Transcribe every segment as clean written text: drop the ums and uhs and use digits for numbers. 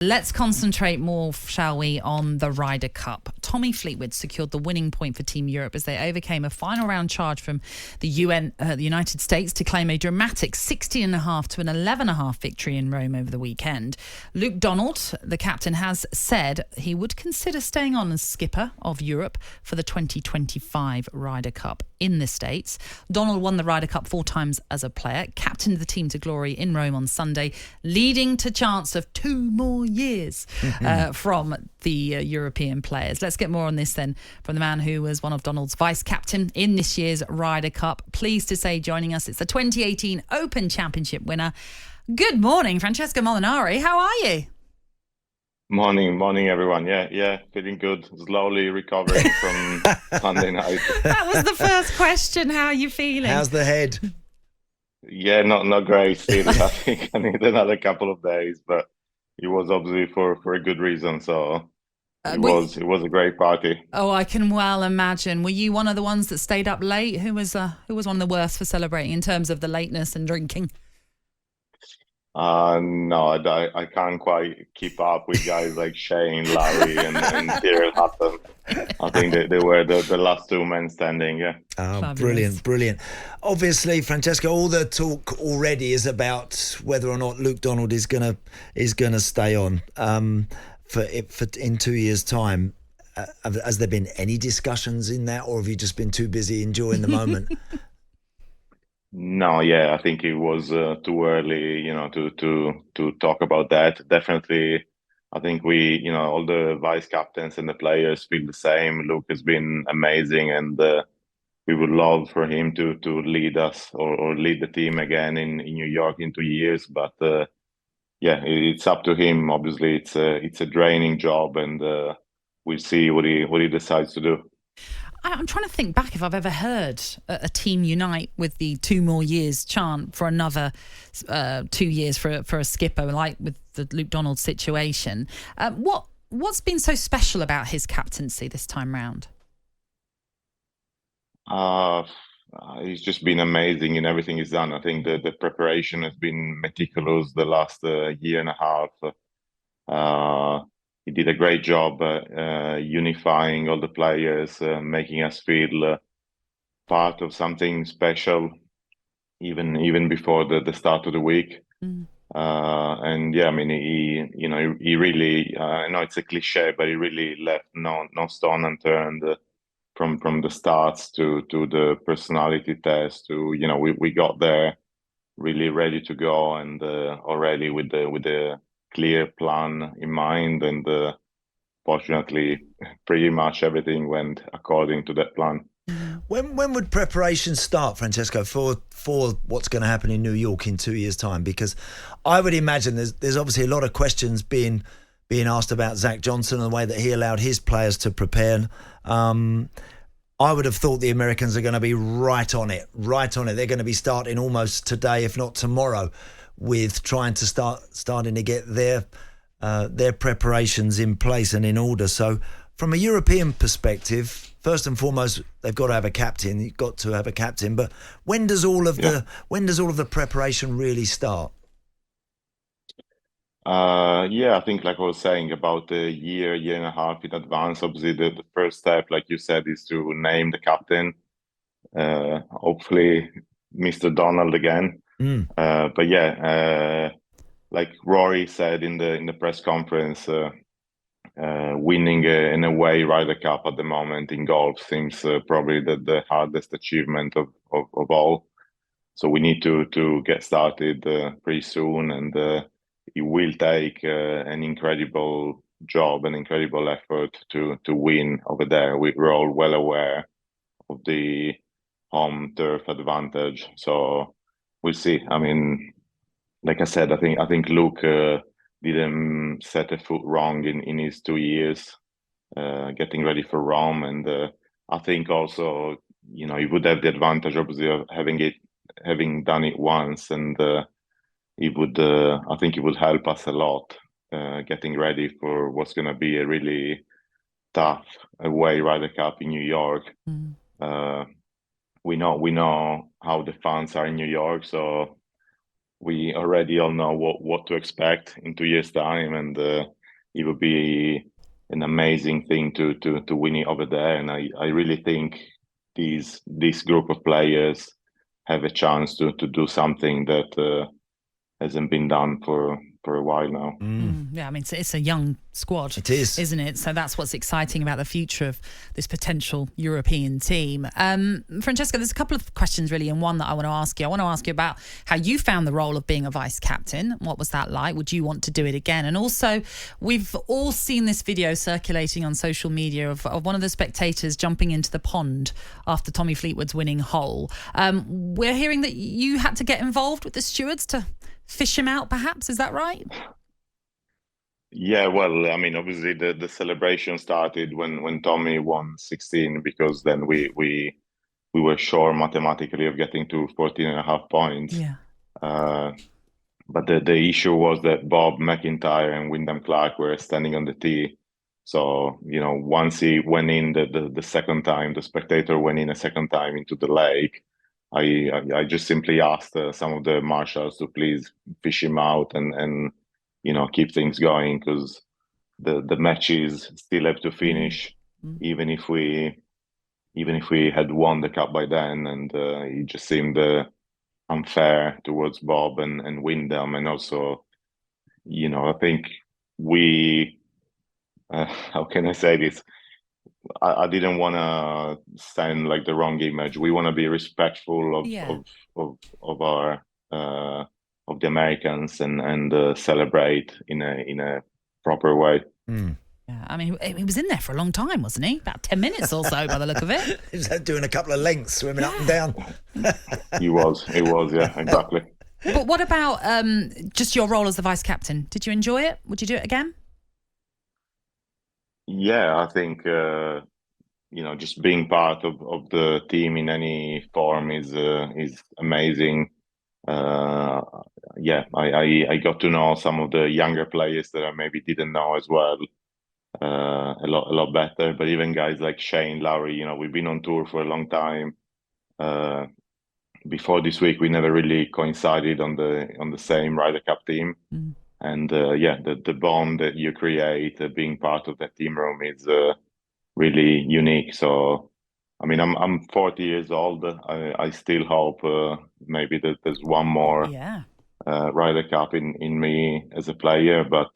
Let's concentrate more, shall we, on the Ryder Cup. Tommy Fleetwood secured the winning point for Team Europe as they overcame a final round charge from the United States to claim a dramatic 16.5 to an 11.5 victory in Rome over the weekend. Luke Donald, the captain, has said he would consider staying on as skipper of Europe for the 2025 Ryder Cup in the States. Donald won the Ryder Cup 4 times as a player, captained the team to glory in Rome on Sunday, leading to chance of 2 more years from the European players. Let's get more on this then from the man who was one of Donald's vice-captain in this year's Ryder Cup. Pleased to say joining us, it's the 2018 Open Championship winner. Good morning, Francesco Molinari. How are you? Morning, everyone. Yeah, feeling good. Slowly recovering from Sunday night. That was the first question. How are you feeling? How's the head? Yeah, not great still. I think I need another couple of days, but it was obviously for a good reason. So it was a great party. Oh, I can well imagine. Were you one of the ones that stayed up late? Who was one of the worst for celebrating in terms of the lateness and drinking? No, I can't quite keep up with guys like Shane, Larry, and Tyrrell Hatton. I think they were the last 2 men standing. Yeah. Oh, brilliant. Obviously, Francesco, all the talk already is about whether or not Luke Donald is gonna stay on for in 2 years' time. Has there been any discussions in that, or have you just been too busy enjoying the moment? No, yeah, I think it was too early, to talk about that. Definitely, I think we, all the vice captains and the players feel the same. Luke has been amazing, and we would love for him to lead us or lead the team again in New York in 2 years. But yeah, it's up to him. Obviously, it's a draining job, and we'll see what he decides to do. I'm trying to think back if I've ever heard a team unite with the 2 more years chant for another 2 years for a skipper, like with the Luke Donald situation. What's been so special about his captaincy this time round? He's just been amazing in everything he's done. I think the preparation has been meticulous the last year and a half. He did a great job unifying all the players, making us feel part of something special, even before the start of the week. And yeah, I mean, he really, I know it's a cliche, but he really left no stone unturned from the starts to the personality test. We got there really ready to go, and already with the clear plan in mind, and fortunately pretty much everything went according to that plan. When would preparation start, Francesco, for what's going to happen in New York in 2 years' time? Because I would imagine there's obviously a lot of questions being asked about Zach Johnson and the way that he allowed his players to prepare. I would have thought the Americans are going to be right on it. They're going to be starting almost today, if not tomorrow, with trying to starting to get their preparations in place and in order. So from a European perspective, first and foremost, they've got to have a captain. You've got to have a captain. But when does all of the preparation really start? Yeah, I think, like I was saying, about a year and a half in advance. Obviously, the first step, like you said, is to name the captain. Hopefully, Mr. Donald again. But yeah, like Rory said in the press conference, winning an away Ryder Cup at the moment in golf seems probably the hardest achievement of all. So we need to get started pretty soon, and it will take an incredible job, an incredible effort to win over there. We're all well aware of the home turf advantage, so we'll see. I mean, like I said, I think Luke didn't set a foot wrong in his 2 years getting ready for Rome, and I think also he would have the advantage obviously of having done it once, and it would I think it would help us a lot getting ready for what's going to be a really tough away Ryder Cup in New York. We know how the fans are in New York, so we already all know what to expect in 2 years' time, and it would be an amazing thing to win it over there. And I really think this group of players have a chance to do something that hasn't been done for a while now. Yeah, I mean, it's a young squad. It is. Isn't it? So that's what's exciting about the future of this potential European team. Francesco, there's a couple of questions really, and one that I want to ask you. I want to ask you about how you found the role of being a vice-captain. What was that like? Would you want to do it again? And also, we've all seen this video circulating on social media of one of the spectators jumping into the pond after Tommy Fleetwood's winning hole. We're hearing that you had to get involved with the stewards to fish him out, perhaps. Is that right? Yeah, well, I mean, obviously the celebration started when Tommy won 16, because then we were sure mathematically of getting to 14.5 points. Yeah. But the issue was that Bob McIntyre and Wyndham Clark were standing on the tee. So, once he went in the second time, the spectator went in a second time into the lake. I just simply asked some of the marshals to please fish him out and keep things going, because the matches still have to finish, even if we had won the cup by then. And it just seemed unfair towards Bob and Wyndham. And also, I think we how can I say this? I didn't want to send like the wrong image. We want to be respectful of our of the Americans and celebrate in a proper way. Yeah, I mean, he was in there for a long time, wasn't he? About 10 minutes or so, by the look of it. He was doing a couple of lengths, swimming up and down. He was, yeah, exactly. But what about just your role as the vice captain? Did you enjoy it? Would you do it again? Yeah, I think just being part of the team in any form is amazing. Yeah, I got to know some of the younger players that I maybe didn't know as well a lot better. But even guys like Shane Lowry, we've been on tour for a long time. Before this week, we never really coincided on the same Ryder Cup team. And the bond that you create being part of that team room is really unique. So, I mean, I'm 40 years old. I still hope maybe that there's one more Ryder Cup in me as a player. But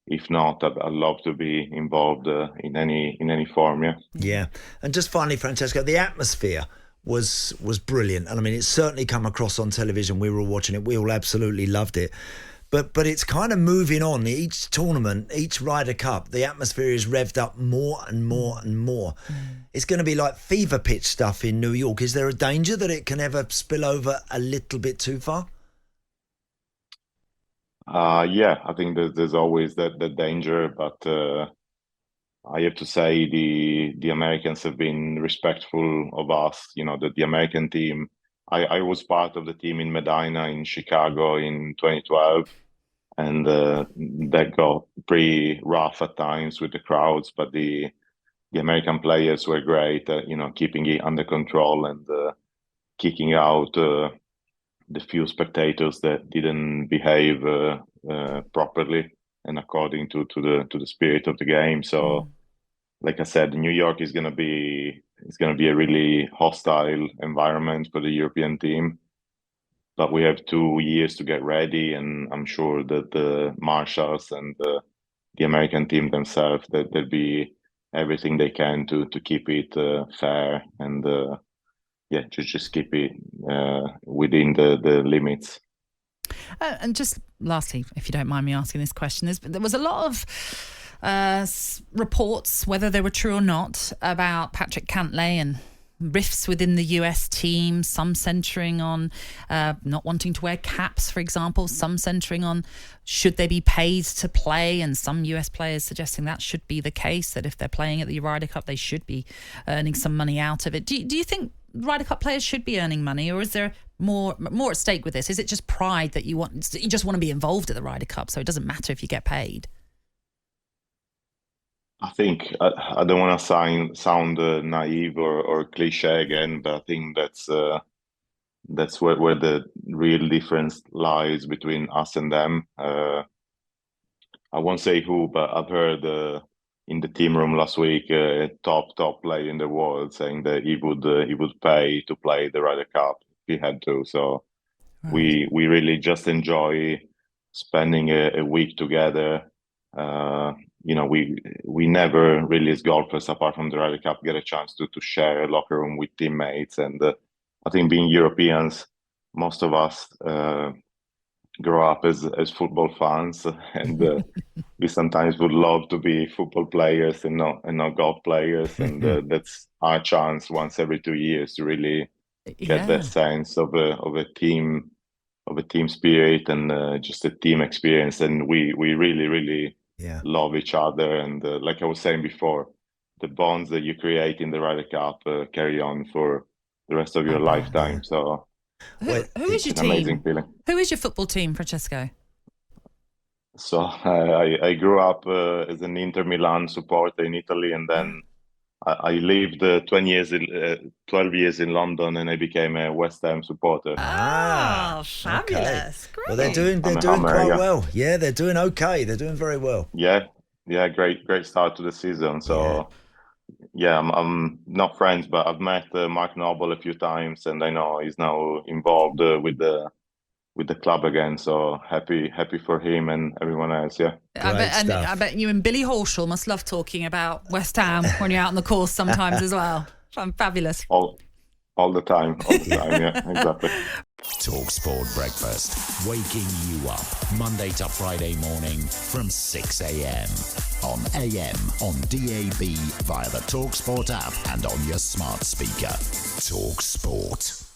if not, I'd love to be involved in any form. Yeah. Yeah. And just finally, Francesco, the atmosphere was brilliant. And I mean, it's certainly come across on television. We were all watching it. We all absolutely loved it. But it's kind of moving on. Each tournament, each Ryder Cup, the atmosphere is revved up more and more and more. It's going to be like fever pitch stuff in New York. Is there a danger that it can ever spill over a little bit too far? Yeah, I think there's always that danger. But I have to say the Americans have been respectful of us. The American team. I was part of the team in Medina in Chicago in 2012, and that got pretty rough at times with the crowds. But the American players were great, keeping it under control and kicking out the few spectators that didn't behave properly and according to the spirit of the game. So, like I said, New York is gonna be a really hostile environment for the European team. But we have 2 years to get ready, and I'm sure that the marshals and the American team themselves, that they'll be everything they can to keep it fair and just keep it within the limits. And just lastly, if you don't mind me asking this question, there was a lot of reports, whether they were true or not, about Patrick Cantlay and rifts within the US team, some centering on not wanting to wear caps, for example, some centering on should they be paid to play, and some US players suggesting that should be the case, that if they're playing at the Ryder Cup, they should be earning some money out of it. Do you think Ryder Cup players should be earning money, or is there more at stake with this? Is it just pride that you just want to be involved at the Ryder Cup, so it doesn't matter if you get paid? I think I don't want to sound naive or cliche again, but I think that's that's where the real difference lies between us and them. I won't say who, but I've heard in the team room last week a top player in the world saying that he would pay to play the Ryder Cup if he had to. So we really just enjoy spending a week together. We never really, as golfers, apart from the Ryder Cup, get a chance to share a locker room with teammates. And I think being Europeans, most of us grow up as football fans, and we sometimes would love to be football players and not golf players. And that's our chance once every 2 years to really get that sense of a team spirit and just a team experience. And we really love each other. And like I was saying before, the bonds that you create in the Ryder Cup carry on for the rest of your lifetime. Yeah. So who is your team? Amazing feeling. Who is your football team, Francesco? So I grew up as an Inter Milan supporter in Italy, and then I lived 12 years in London, and I became a West Ham supporter. Oh, fabulous! Okay. Great. Well, they're doing quite well. Yeah, they're doing okay. They're doing very well. Yeah, great start to the season. So yeah, I'm not friends, but I've met Mark Noble a few times, and I know he's now involved with the club again. So happy for him and everyone else. Yeah, I bet you and Billy Horschel must love talking about West Ham when you're out on the course sometimes as well. Fabulous. All the time. Yeah, exactly. talkSPORT Breakfast, waking you up Monday to Friday morning from 6 a.m. on AM, on DAB, via the talkSPORT app and on your smart speaker. talkSPORT.